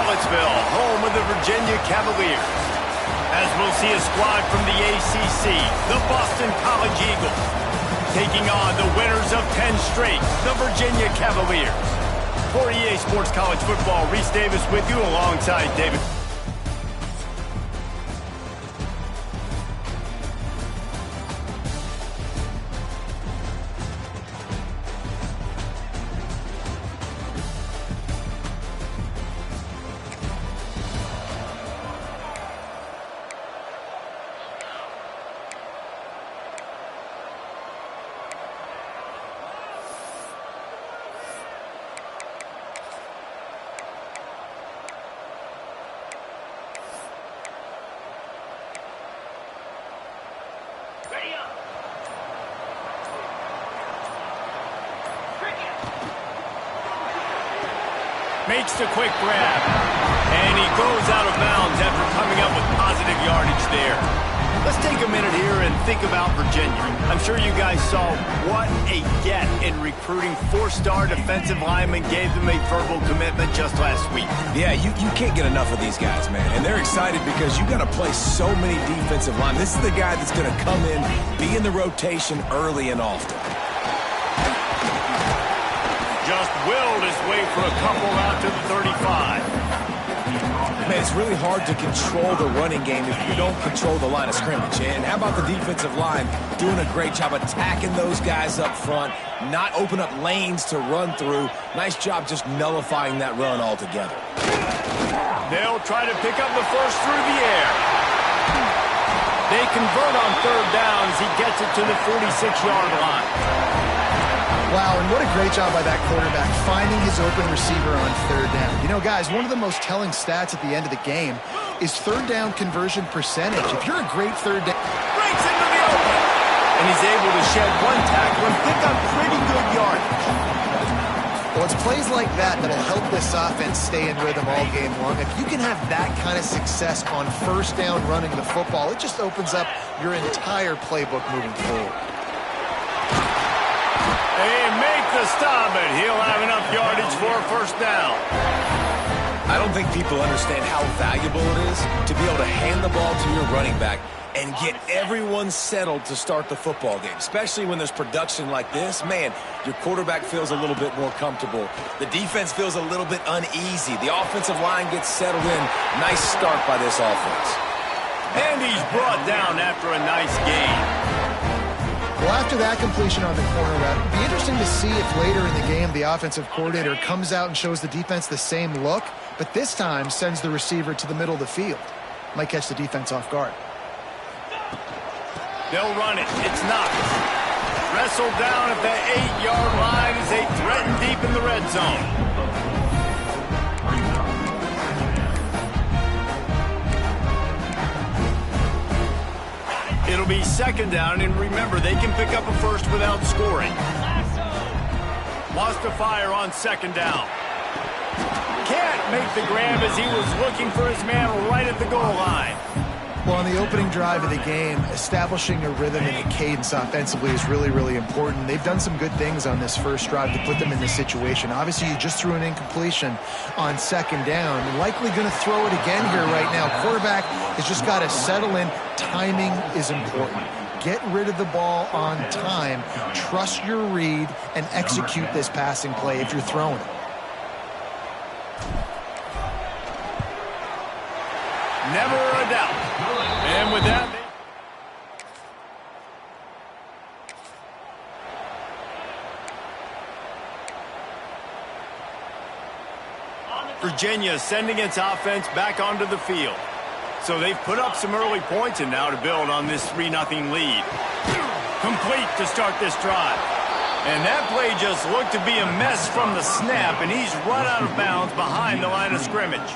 Charlottesville, home of the Virginia Cavaliers. As we'll see a squad from the ACC, the Boston College Eagles, taking on the winners of 10 straight, the Virginia Cavaliers. For EA Sports College Football, Reese Davis with you alongside David. Makes the quick grab, and he goes out of bounds after coming up with positive yardage there. Let's take a minute here and think about Virginia. I'm sure you guys saw what a get in recruiting. 4-star defensive linemen gave them a verbal commitment just last week. Yeah, you can't get enough of these guys, man. And they're excited because you got to play so many defensive linemen. This is the guy that's going to come in, be in the rotation early and often. Just willed his way for a couple out to the 35. Man, it's really hard to control the running game if you don't control the line of scrimmage. And how about the defensive line doing a great job attacking those guys up front, not open up lanes to run through. Nice job just nullifying that run altogether. They'll try to pick up the first through the air. They convert on third down as he gets it to the 46-yard line. Wow, and what a great job by that quarterback, finding his open receiver on third down. You know, guys, one of the most telling stats at the end of the game is third down conversion percentage. If you're a great third down... Breaks into the open, and he's able to shed one tackle and pick up pretty good yardage. Well, it's plays like that that'll help this offense stay in rhythm all game long. If you can have that kind of success on first down running the football, it just opens up your entire playbook moving forward. They make the stop, and he'll have enough yardage for a first down. I don't think people understand how valuable it is to be able to hand the ball to your running back and get everyone settled to start the football game, especially when there's production like this. Man, your quarterback feels a little bit more comfortable. The defense feels a little bit uneasy. The offensive line gets settled in. Nice start by this offense. And he's brought down after a nice gain. Well, after that completion on the corner route, it'd be interesting to see if later in the game the offensive coordinator comes out and shows the defense the same look, but this time sends the receiver to the middle of the field. Might catch the defense off guard. They'll run it. It's Knox. Wrestled down at the 8-yard line as they threaten deep in the red zone. It'll be second down, and remember, they can pick up a first without scoring. Lost a fire on second down. Can't make the grab as he was looking for his man right at the goal line. Well, on the opening drive of the game, establishing a rhythm and a cadence offensively is really, really important. They've done some good things on this first drive to put them in this situation. Obviously, you just threw an incompletion on second down. Likely going to throw it again here right now. Quarterback has just got to settle in. Timing is important. Get rid of the ball on time. Trust your read and execute this passing play if you're throwing it. Never a doubt. And with that... Virginia sending its offense back onto the field. So they've put up some early points and now to build on this 3-0 lead. Complete to start this drive. And that play just looked to be a mess from the snap, and he's run out of bounds behind the line of scrimmage.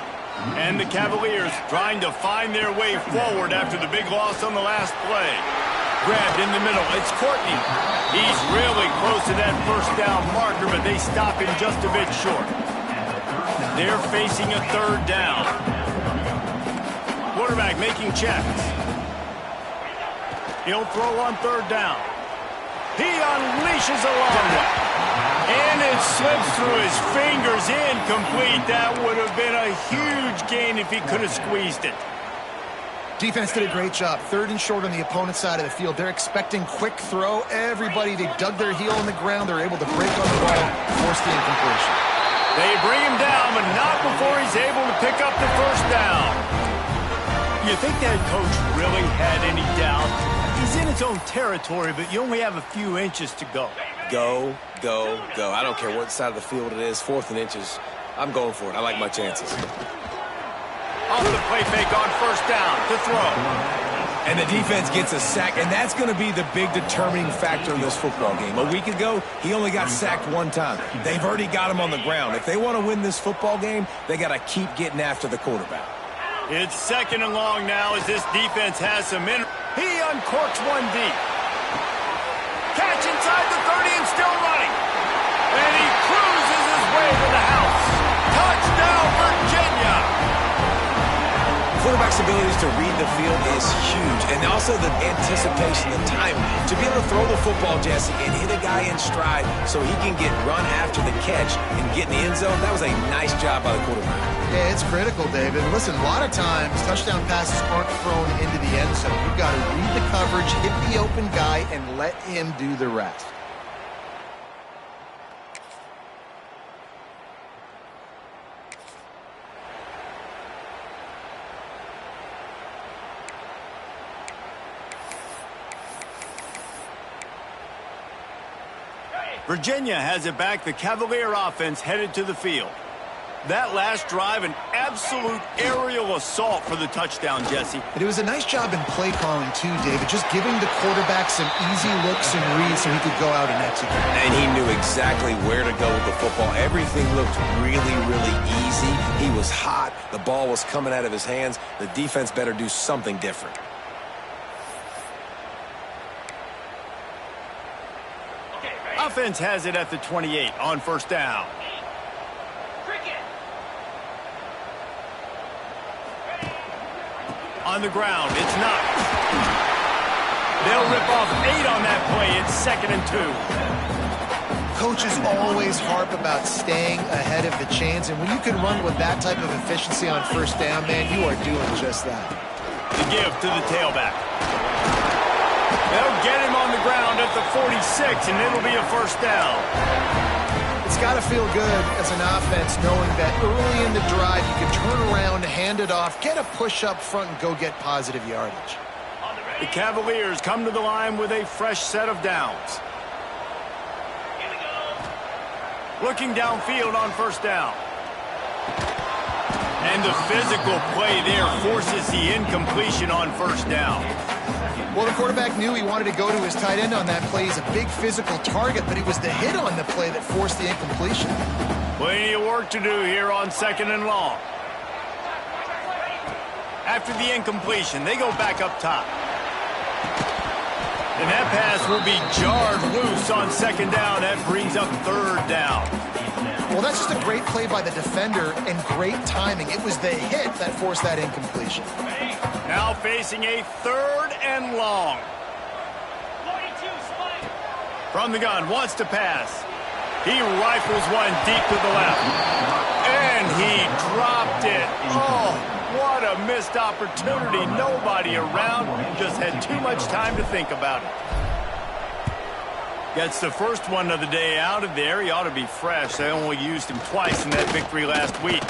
And the Cavaliers trying to find their way forward after the big loss on the last play. Grabbed in the middle. It's Courtney. He's really close to that first down marker, but they stop him just a bit short. They're facing a third down. Quarterback making checks. He'll throw on third down. He unleashes a long one. And it slips through his fingers, incomplete. That would have been a huge gain if he could have squeezed it. Defense did a great job. 3rd and short on the opponent's side of the field. They're expecting quick throw. Everybody, they dug their heel in the ground. They're able to break on the ball, force the incompletion. They bring him down, but not before he's able to pick up the first down. You think that coach really had any doubt? He's in his own territory, but you only have a few inches to go. Go, go, go. I don't care what side of the field it is, 4th and inches. I'm going for it. I like my chances. Off the play fake on first down to throw. And the defense gets a sack, and that's going to be the big determining factor in this football game. A week ago, he only got sacked 1 time. They've already got him on the ground. If they want to win this football game, they got to keep getting after the quarterback. It's 2nd and long now as this defense has some He uncorks one deep. Catch inside the 30 and still running. And he cruises his way to the house. Touchdown, Virginia! Quarterback's abilities to read the field is huge, and also the anticipation, the time to be able to throw the football, Jesse, and hit a guy in stride so he can get run after the catch and get in the end zone. That was a nice job by the quarterback. Yeah, it's critical, David. Listen, a lot of times touchdown passes aren't thrown into the end zone. You've got to read the coverage, hit the open guy, and let him do the rest. Virginia has it back. The Cavalier offense headed to the field. That last drive, an absolute aerial assault for the touchdown, Jesse. But it was a nice job in play calling, too, David. Just giving the quarterback some easy looks and reads so he could go out and execute. And he knew exactly where to go with the football. Everything looked really, really easy. He was hot. The ball was coming out of his hands. The defense better do something different. Offense has it at the 28 on first down. On the ground, it's not. They'll rip off 8 on that play. It's 2nd and 2. Coaches always harp about staying ahead of the chains, and when you can run with that type of efficiency on first down, man, you are doing just that. The give to the tailback. They'll get him on the ground at the 46, and it'll be a first down. It's got to feel good as an offense knowing that early in the drive you can turn around, hand it off, get a push up front, and go get positive yardage. The Cavaliers come to the line with a fresh set of downs. Looking downfield on first down. And the physical play there forces the incompletion on first down. Well, the quarterback knew he wanted to go to his tight end on that play. He's a big physical target, but it was the hit on the play that forced the incompletion. Plenty of work to do here on 2nd and long. After the incompletion, they go back up top. And that pass will be jarred loose on 2nd down. That brings up 3rd down. Well, that's just a great play by the defender and great timing. It was the hit that forced that incompletion. Now facing a 3rd and long. From the gun, wants to pass. He rifles one deep to the left. And he dropped it. Oh, what a missed opportunity. Nobody around. Just had too much time to think about it. Gets the first one of the day out of there. He ought to be fresh. They only used him twice in that victory last week.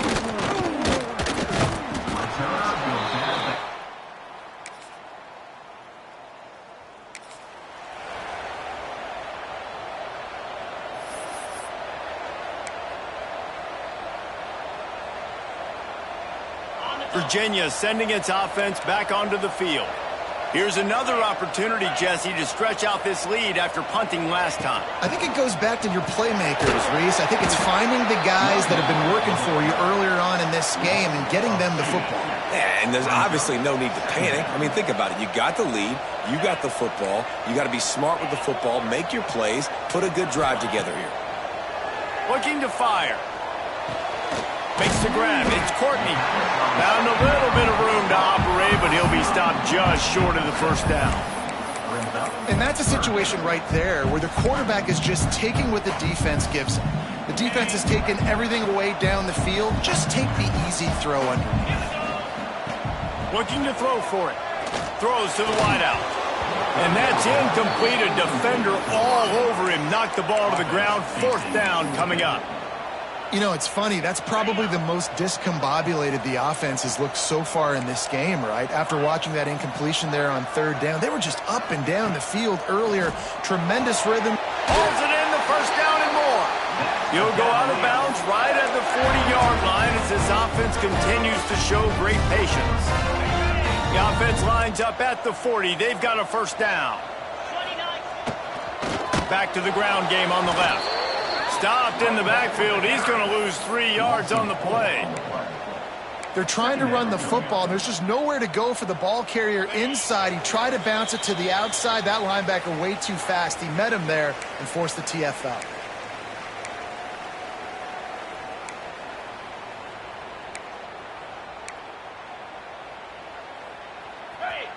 Virginia sending its offense back onto the field. Here's another opportunity, Jesse, to stretch out this lead after punting last time. I think it goes back to your playmakers, Reese. I think it's finding the guys that have been working for you earlier on in this game and getting them the football. Yeah, and there's obviously no need to panic. I mean, think about it. You got the lead. You got the football. You got to be smart with the football. Make your plays. Put a good drive together here. Looking to fire. Makes the grab. It's Courtney. Found a little bit of room to operate, but he'll be stopped just short of the first down. And that's a situation right there where the quarterback is just taking what the defense gives him. The defense has taken everything away down the field. Just take the easy throw underneath. Looking to throw for it. Throws to the wideout. And that's incomplete. A defender all over him. Knocked the ball to the ground. 4th down coming up. You know, it's funny. That's probably the most discombobulated the offense has looked so far in this game, right? After watching that incompletion there on 3rd down, they were just up and down the field earlier. Tremendous rhythm. Pulls it in, the 1st down and more. He'll go out of bounds right at the 40-yard line as this offense continues to show great patience. The offense lines up at the 40. They've got a 1st down. Back to the ground game on the left. Stopped in the backfield. He's going to lose 3 yards on the play. They're trying to run the football. There's just nowhere to go for the ball carrier inside. He tried to bounce it to the outside. That linebacker way too fast. He met him there and forced the TFL.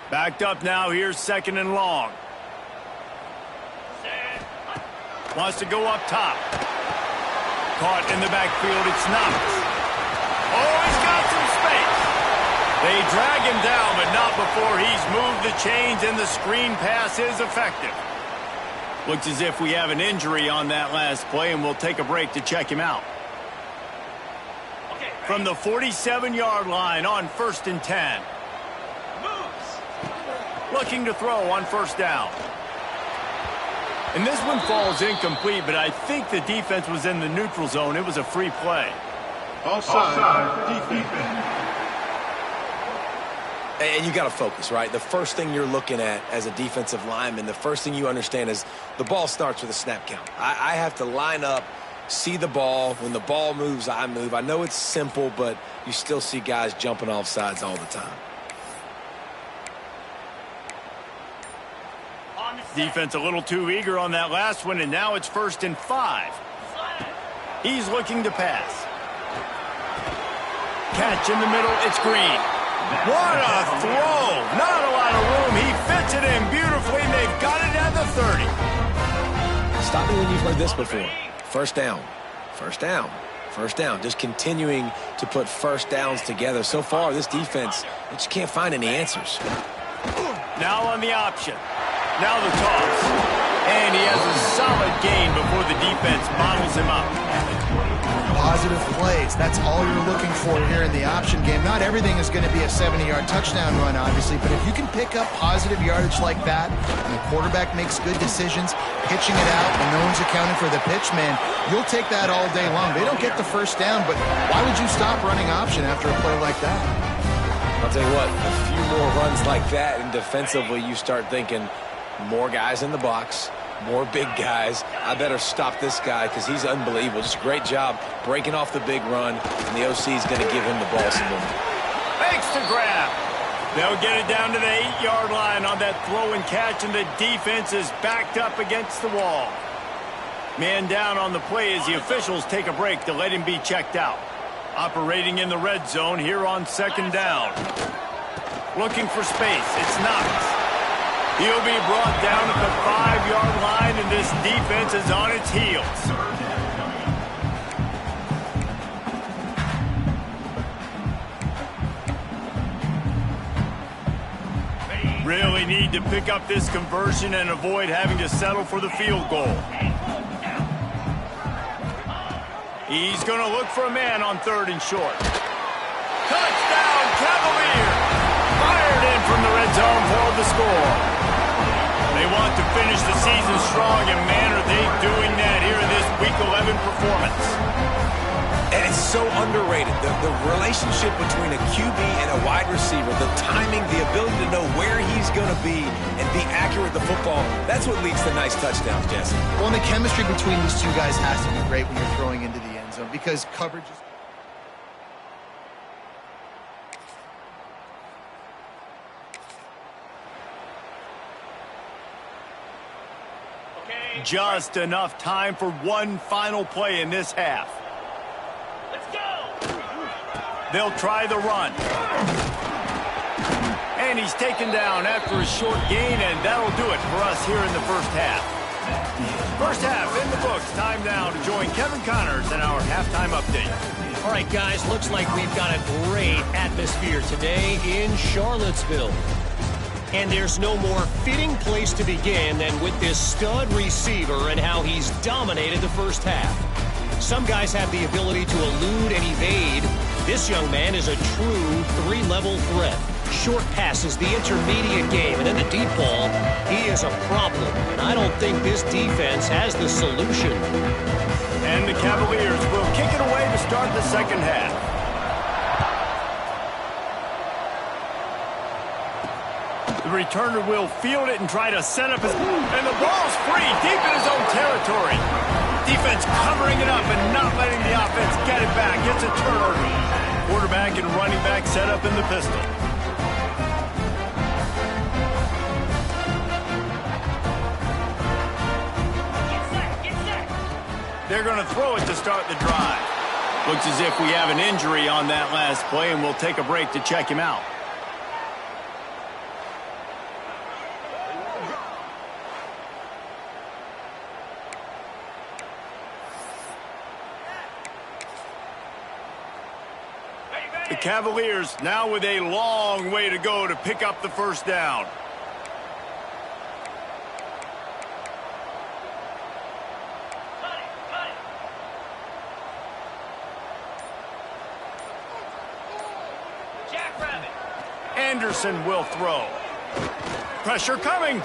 Backed up now. Here's 2nd and long. Wants to go up top. Caught in the backfield. It's Knox. Oh, he's got some space. They drag him down, but not before he's moved the chains, and the screen pass is effective. Looks as if we have an injury on that last play, and we'll take a break to check him out. From the 47-yard line on 1st and 10. Looking to throw on 1st down. And this one falls incomplete, but I think the defense was in the neutral zone. It was a free play. Offside, defense. And you got to focus, right? The first thing you're looking at as a defensive lineman, the first thing you understand is the ball starts with a snap count. I have to line up, see the ball. When the ball moves, I move. I know it's simple, but you still see guys jumping off sides all the time. Defense a little too eager on that last one, and now it's 1st and 5. He's looking to pass. Catch in the middle, it's Green. What a throw! Not a lot of room. He fits it in beautifully, and they've got it at the 30. Stop me when you've heard this before. 1st down, 1st down, 1st down. Just continuing to put 1st downs together. So far, this defense, they just can't find any answers. Now on the option. Now the toss. And he has a solid gain before the defense bottles him up. Positive plays. That's all you're looking for here in the option game. Not everything is going to be a 70-yard touchdown run, obviously, but if you can pick up positive yardage like that, and the quarterback makes good decisions, pitching it out, and no one's accounting for the pitch, man, you'll take that all day long. They don't get the 1st down, but why would you stop running option after a play like that? I'll tell you what, a few more runs like that, and defensively you start thinking, more guys in the box, more big guys. I better stop this guy because he's unbelievable. Just a great job breaking off the big run, and the OC is going to give him the ball some more. Makes the grab. They'll get it down to the 8-yard line on that throw and catch, and the defense is backed up against the wall. Man down on the play as the officials take a break to let him be checked out. Operating in the red zone here on 2nd down. Looking for space. It's Knox. He'll be brought down at the 5-yard line, and this defense is on its heels. Really need to pick up this conversion and avoid having to settle for the field goal. He's going to look for a man on 3rd and short. Touchdown, Cavaliers! Fired in from the red zone for the score. They want to finish the season strong, and man, are they doing that here in this Week 11 performance. And it's so underrated. The relationship between a QB and a wide receiver, the timing, the ability to know where he's going to be and be accurate with the football, that's what leads to nice touchdowns, Jesse. Well, and the chemistry between these two guys has to be great when you're throwing into the end zone because coverage is... Just enough time for one final play in this half. Let's go! They'll try the run. And he's taken down after a short gain, and that'll do it for us here in the first half. First half in the books. Time now to join Kevin Connors in our halftime update. All right, guys, looks like we've got a great atmosphere today in Charlottesville. And there's no more fitting place to begin than with this stud receiver and how he's dominated the first half. Some guys have the ability to elude and evade. This young man is a true three-level threat. Short passes, the intermediate game, and then the deep ball. He is a problem, and I don't think this defense has the solution. And the Cavaliers will kick it away to start the second half. The returner will field it and try to set up his... And the ball's free, deep in his own territory. Defense covering it up and not letting the offense get it back. It's a turnover. Quarterback and running back set up in the pistol. They're going to throw it to start the drive. Looks as if we have an injury on that last play, and we'll take a break to check him out. The Cavaliers now with a long way to go to pick up the first down. Anderson will throw. Pressure coming.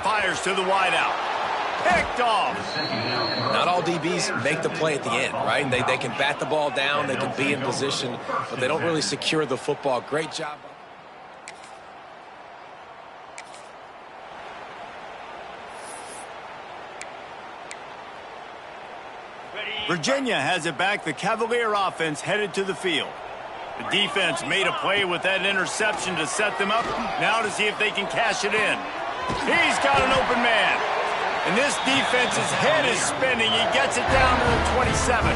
Fires to the wideout. Picked off. Not all DBs make the play at the end, right? They can bat the ball down, they can be in position, but they don't really secure the football. Great job. Virginia has it back. The Cavalier offense headed to the field. The defense made a play with that interception to set them up. Now to see if they can cash it in. He's got an open man. And this defense's head is spinning. He gets it down to the 27.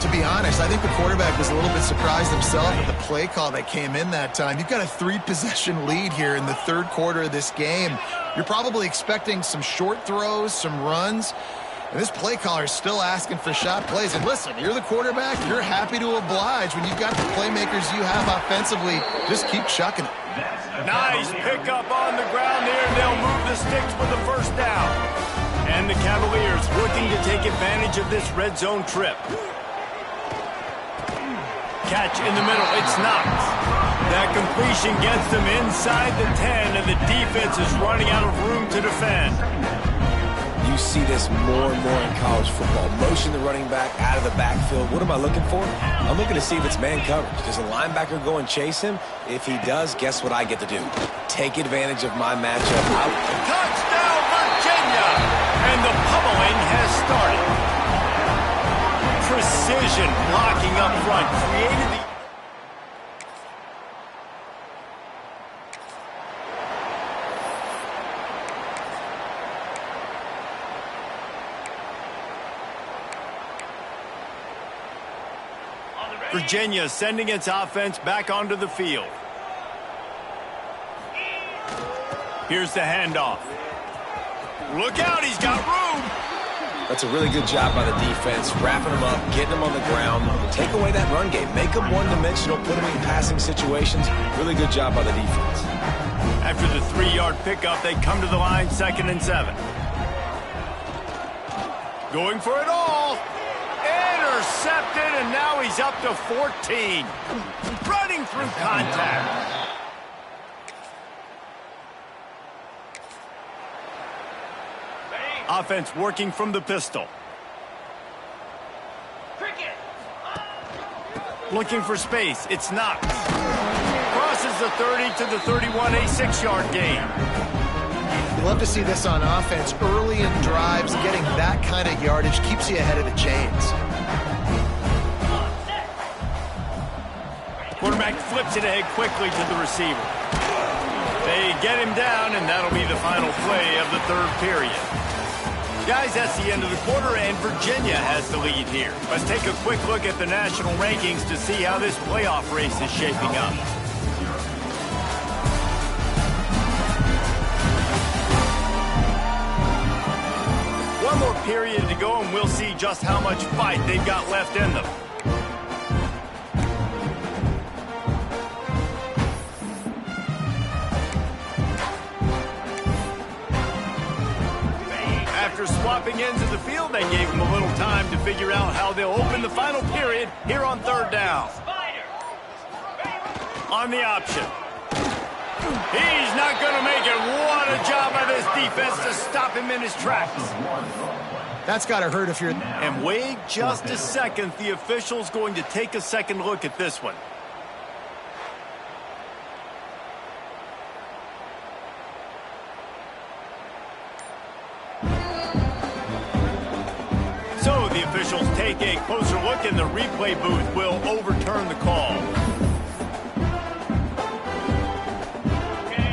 To be honest, I think the quarterback was a little bit surprised himself with the play call that came in that time. You've got a 3-possession lead here in the third quarter of this game. You're probably expecting some short throws, some runs. And this play caller is still asking for shot plays. And listen, you're the quarterback. You're happy to oblige. When you've got the playmakers you have offensively, just keep chucking it. Nice pickup on the ground there. They'll move the sticks for the first down. And the Cavaliers looking to take advantage of this red zone trip. Catch in the middle. It's knocked. That completion gets them inside the 10, and the defense is running out of room to defend. You see this more and more in college football. Motion the running back out of the backfield. What am I looking for? I'm looking to see if it's man coverage. Does a linebacker go and chase him? If he does, guess what I get to do? Take advantage of my matchup. Touchdown, Virginia! And the pummeling has started. Precision blocking up front created the... Virginia sending its offense back onto the field. Here's the handoff. Look out, he's got room. That's a really good job by the defense, wrapping them up, getting them on the ground. Take away that run game. Make them one-dimensional, put them in passing situations. Really good job by the defense. After the 3-yard pickup, they come to the line, 2nd and 7. Going for it all. Intercepted, and now he's up to 14. Running through contact. Offense working from the pistol. Looking for space. It's knocked. Crosses the 30 to the 31, a 6-yard gain. You love to see this on offense. Early in drives, getting that kind of yardage keeps you ahead of the chains. Quarterback flips it ahead quickly to the receiver. They get him down, and that'll be the final play of the third period. Guys, that's the end of the quarter, and Virginia has the lead here. Let's take a quick look at the national rankings to see how this playoff race is shaping up. more period to go, and we'll see just how much fight they've got left in them. After swapping ends of the field, they gave him a little time to figure out how they'll open the final period here on third down. On the option. He's not going to make it. What a job by this defense to stop him in his tracks. That's got to hurt if you're... And wait just a second. The official's going to take a second look at this one. So the officials take a closer look, and the replay booth will overturn the call.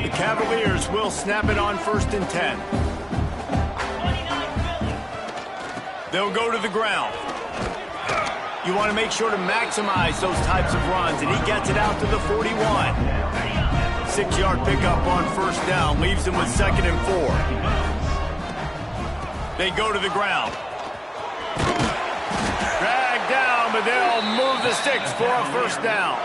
The Cavaliers will snap it on 1st and 10. They'll go to the ground. You want to make sure to maximize those types of runs, and he gets it out to the 41. 6-yard pickup on 1st down leaves him with 2nd and 4. They go to the ground. Dragged down, but they'll move the sticks for a 1st down.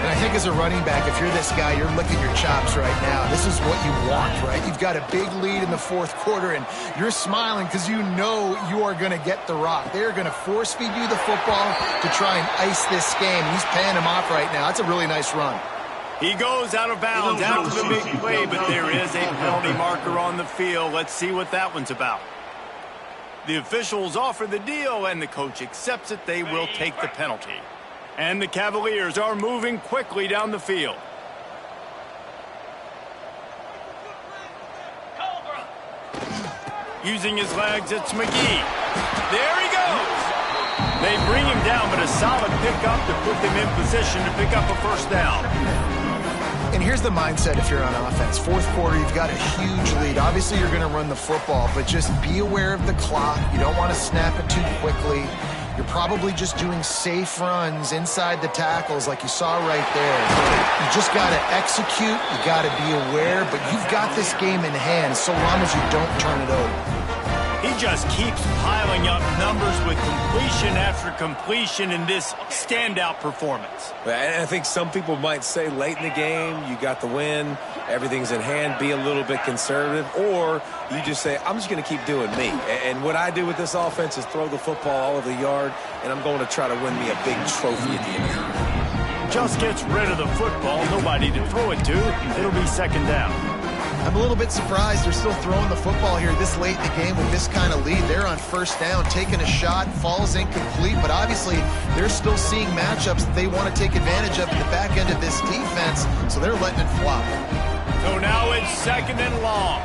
And I think as a running back, if you're this guy, you're licking your chops right now. This is what you want, right? You've got a big lead in the 4th quarter, and you're smiling because you know you are going to get the rock. They're going to force feed you the football to try and ice this game. He's paying him off right now. That's a really nice run. He goes out of bounds after the big play, but there is a penalty marker on the field. Let's see what that one's about. The officials offer the deal, and the coach accepts it. They will take the penalty. And the Cavaliers are moving quickly down the field. Using his legs, it's McGee. There he goes. They bring him down, but a solid pickup to put them in position to pick up a 1st down. And here's the mindset if you're on offense. 4th quarter, you've got a huge lead. Obviously, you're going to run the football, but just be aware of the clock. You don't want to snap it too quickly. You're probably just doing safe runs inside the tackles like you saw right there. You just got to execute. You got to be aware, but you've got this game in hand so long as you don't turn it over. He just keeps piling up numbers with completion after completion in this standout performance. And I think some people might say late in the game, you got the win, everything's in hand, be a little bit conservative, or you just say, I'm just going to keep doing me. And what I do with this offense is throw the football all over the yard, and I'm going to try to win me a big trophy at the end of the year. Just gets rid of the football, nobody to throw it to. It'll be 2nd down. I'm a little bit surprised they're still throwing the football here this late in the game with this kind of lead. They're on 1st down, taking a shot, falls incomplete, but obviously they're still seeing matchups that they want to take advantage of at the back end of this defense, so they're letting it flop. So now it's 2nd and long.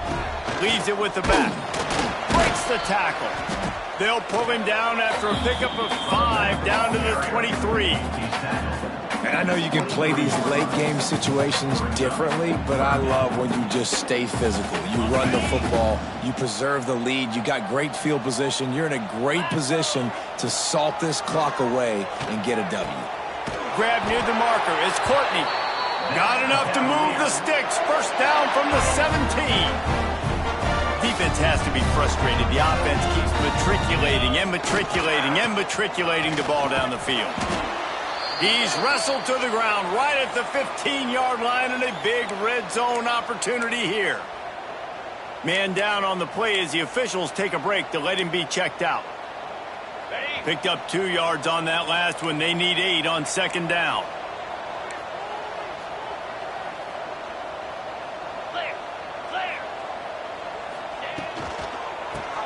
Leaves it with the back. Breaks the tackle. They'll pull him down after a pickup of 5 down to the 23. And I know you can play these late-game situations differently, but I love when you just stay physical. You run the football, you preserve the lead, you got great field position, you're in a great position to salt this clock away and get a W. Grab near the marker is Courtney. Got enough to move the sticks. 1st down from the 17. Defense has to be frustrated. The offense keeps matriculating and matriculating and matriculating the ball down the field. He's wrestled to the ground right at the 15-yard line, and a big red zone opportunity here. Man down on the play as the officials take a break to let him be checked out. Picked up 2 yards on that last one. They need 8 on 2nd down.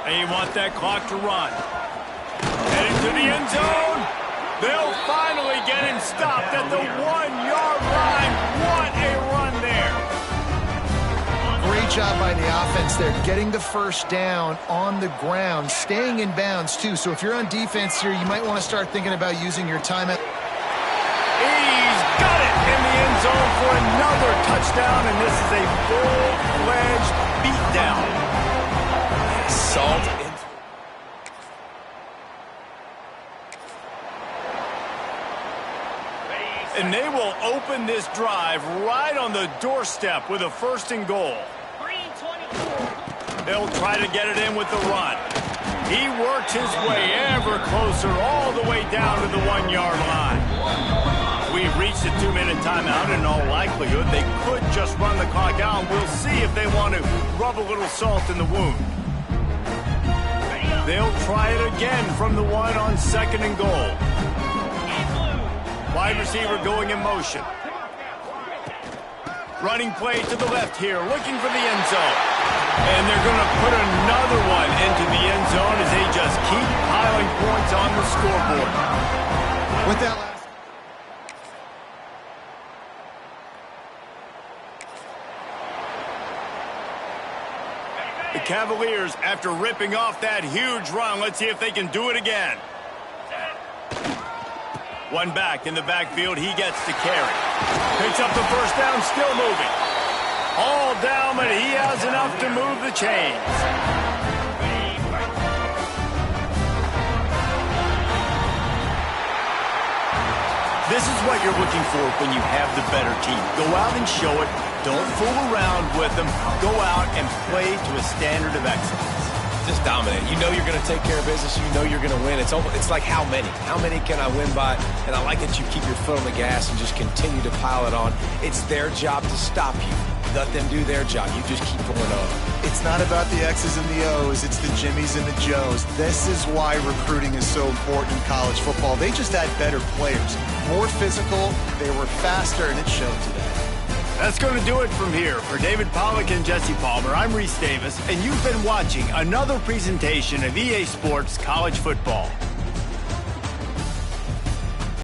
They want that clock to run. Heading to the end zone. They'll finally get him stopped at the 1-yard line. What a run there. Great job by the offense there, getting the 1st down on the ground, staying in bounds too. So if you're on defense here, you might want to start thinking about using your timeout. He's got it in the end zone for another touchdown, and this is a full-fledged beatdown. Salt in. And they will open this drive right on the doorstep with a 1st and goal. They'll try to get it in with the run. He works his way ever closer all the way down to the 1-yard line. We've reached a 2-minute timeout. In all likelihood, they could just run the clock out. We'll see if they want to rub a little salt in the wound. They'll try it again from the 1 on 2nd and goal. Wide receiver going in motion. Running play to the left here, looking for the end zone. And they're going to put another one into the end zone as they just keep piling points on the scoreboard. With that last... The Cavaliers, after ripping off that huge run, let's see if they can do it again. One back in the backfield, he gets to carry. Picks up the first down, still moving. All down, but he has enough to move the chains. This is what you're looking for when you have the better team. Go out and show it. Don't fool around with them. Go out and play to a standard of excellence. Just dominate. You know you're going to take care of business. You know you're going to win. It's like how many? How many can I win by? And I like that you keep your foot on the gas and just continue to pile it on. It's their job to stop you. Let them do their job. You just keep going on. It's not about the X's and the O's. It's the Jimmies and the Joes. This is why recruiting is so important in college football. They just had better players. More physical. They were faster, and it showed today. That's going to do it from here. For David Pollack and Jesse Palmer, I'm Reese Davis, and you've been watching another presentation of EA Sports College Football.